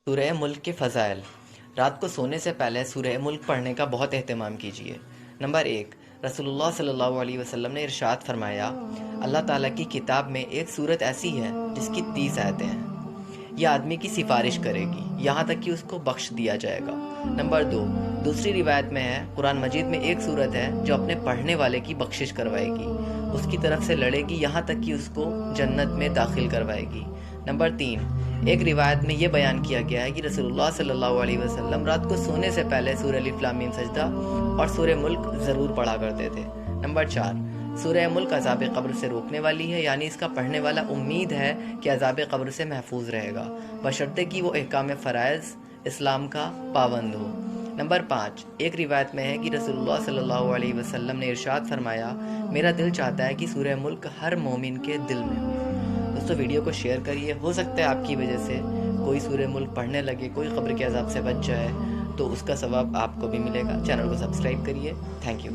سورہ ملک کے فضائل۔ رات کو سونے سے پہلے سورہ ملک پڑھنے کا بہت اہتمام کیجیے۔ نمبر 1، رسول اللہ صلی اللہ علیہ وسلم نے ارشاد فرمایا، اللہ تعالیٰ کی کتاب میں ایک سورت ایسی ہے جس کی 30 آیتیں ہیں، یہ آدمی کی سفارش کرے گی یہاں تک کہ اس کو بخش دیا جائے گا۔ نمبر 2، دوسری روایت میں ہے، قرآن مجید میں ایک سورت ہے جو اپنے پڑھنے والے کی بخشش کروائے گی، اس کی طرف سے لڑے گی یہاں تک کہ اس کو جنت میں داخل کروائے گی۔ نمبر 3، ایک روایت میں یہ بیان کیا گیا ہے کہ رسول اللہ صلی اللہ علیہ وسلم رات کو سونے سے پہلے سورہ الف لام میم سجدہ اور سورہ ملک ضرور پڑھا کرتے تھے۔ نمبر 4، سورہ ملک عذاب قبر سے روکنے والی ہے، یعنی اس کا پڑھنے والا امید ہے کہ عذاب قبر سے محفوظ رہے گا، بشرطے کہ وہ احکام فرائض اسلام کا پابند ہو۔ نمبر 5، ایک روایت میں ہے کہ رسول اللہ صلی اللہ علیہ وسلم نے ارشاد فرمایا، میرا دل چاہتا ہے کہ سورہ ملک ہر مومن کے دل میں ہو۔ دوستو ویڈیو کو شیئر کریے، ہو سکتا ہے آپ کی وجہ سے کوئی سورہ ملک پڑھنے لگے، کوئی قبر کے عذاب سے بچ جائے، تو اس کا ثواب آپ کو بھی ملے گا۔ چینل کو سبسکرائب کریے۔ Thank you.